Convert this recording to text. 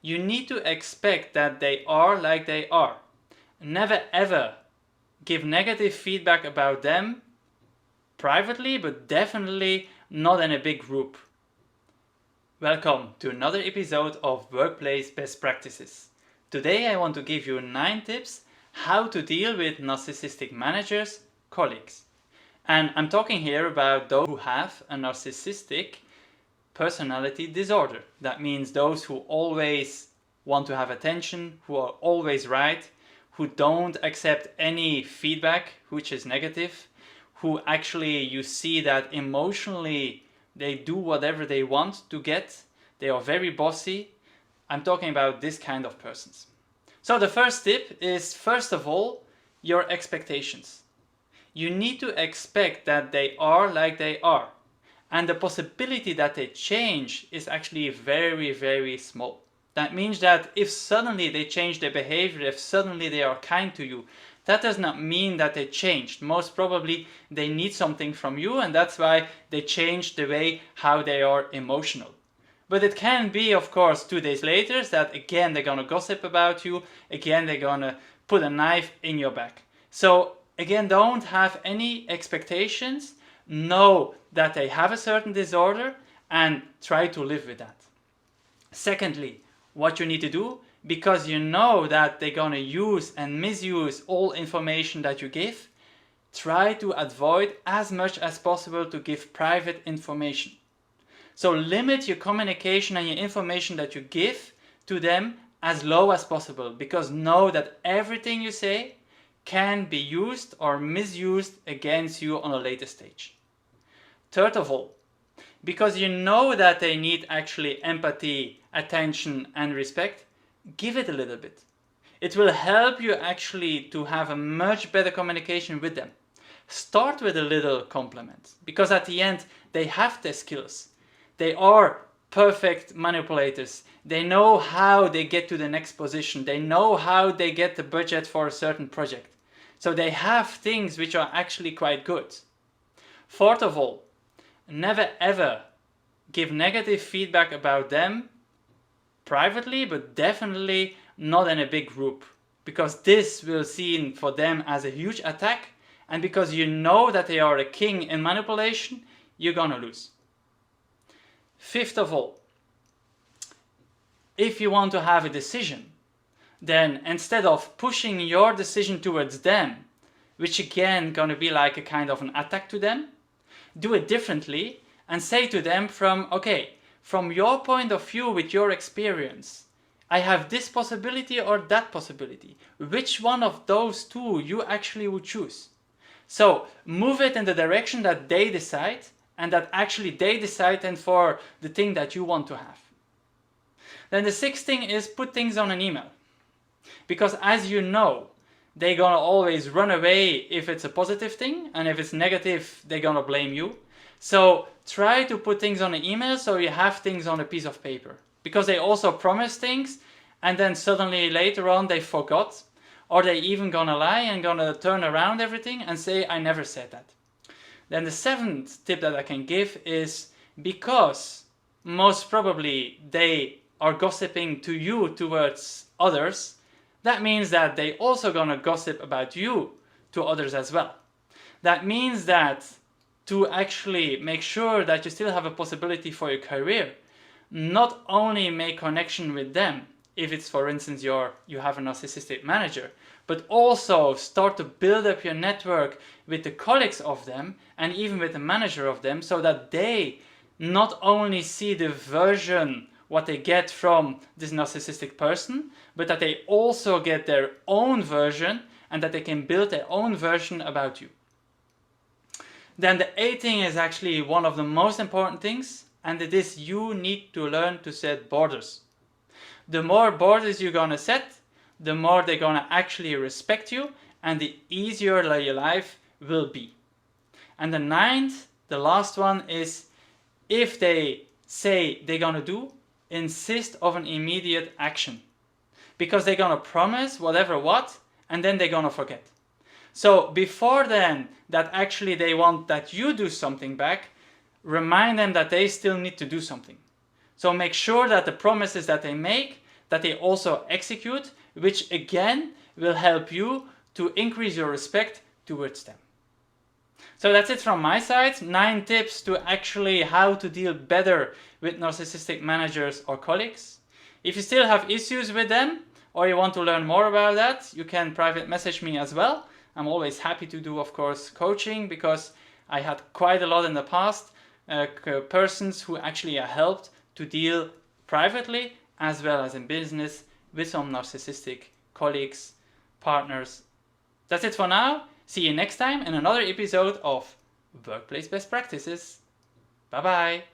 you need to expect that they are like they are. Never ever give negative feedback about them privately, but definitely not in a big group. Welcome to another episode of Workplace Best Practices. Today I want to give you 9 tips how to deal with narcissistic managers, colleagues. And I'm talking here about those who have a narcissistic personality disorder. That means those who always want to have attention, who are always right, who don't accept any feedback which is negative, who actually you see that emotionally they do whatever they want to get, they are very bossy. I'm talking about this kind of persons. So the first tip is, first of all, your expectations. You need to expect that they are like they are. And the possibility that they change is actually very, very small. That means that if suddenly they change their behavior, if suddenly they are kind to you, that does not mean that they changed. Most probably they need something from you, and that's why they changed the way how they are emotional. But it can be, of course, 2 days later that again they're gonna gossip about you, again they're gonna put a knife in your back. So again, don't have any expectations. Know that they have a certain disorder and try to live with that. Secondly, what you need to do, because you know that they're gonna use and misuse all information that you give, try to avoid as much as possible to give private information. So limit your communication and your information that you give to them as low as possible, because know that everything you say can be used or misused against you on a later stage. Third of all, because you know that they need actually empathy, attention and respect, give it a little bit. It will help you actually to have a much better communication with them. Start with a little compliment, because at the end they have their skills. They are perfect manipulators. They know how they get to the next position. They know how they get the budget for a certain project. So they have things which are actually quite good. Fourth of all, never ever give negative feedback about them privately, but definitely not in a big group, because this will be seen for them as a huge attack, and because you know that they are a king in manipulation, you're gonna lose. Fifth of all, if you want to have a decision, then instead of pushing your decision towards them, which again gonna be like a kind of an attack to them, do it differently and say to them from your point of view with your experience, I have this possibility or that possibility. Which one of those two you actually would choose? So move it in the direction that they decide, and that actually they decide then for the thing that you want to have. Then the sixth thing is put things on an email. Because as you know, they're gonna always run away if it's a positive thing, and if it's negative, they're gonna blame you. So try to put things on an email so you have things on a piece of paper. Because they also promise things, and then suddenly later on they forgot, or they even gonna lie and gonna turn around everything and say, I never said that. Then the 7th tip that I can give is, because most probably they are gossiping to you towards others, that means that they also gonna gossip about you to others as well. That means that to actually make sure that you still have a possibility for your career, not only make connection with them, if it's for instance you have a narcissistic manager, but also start to build up your network with the colleagues of them and even with the manager of them, so that they not only see the version what they get from this narcissistic person, but that they also get their own version and that they can build their own version about you. Then the 8th thing is actually one of the most important things, and it is you need to learn to set borders. The more borders you're gonna set, the more they're gonna actually respect you, and the easier your life will be. And the 9th, the last one, is if they say they're gonna do, insist of an immediate action. Because they're gonna promise whatever what, and then they're gonna forget. So before then, that actually they want that you do something back, remind them that they still need to do something. So make sure that the promises that they make, that they also execute, which again will help you to increase your respect towards them. So that's it from my side. 9 tips to actually how to deal better with narcissistic managers or colleagues. If you still have issues with them or you want to learn more about that, you can private message me as well. I'm always happy to do, of course, coaching, because I had quite a lot in the past, persons who actually helped to deal privately as well as in business with some narcissistic colleagues, partners. That's it for now. See you next time in another episode of Workplace Best Practices. Bye bye.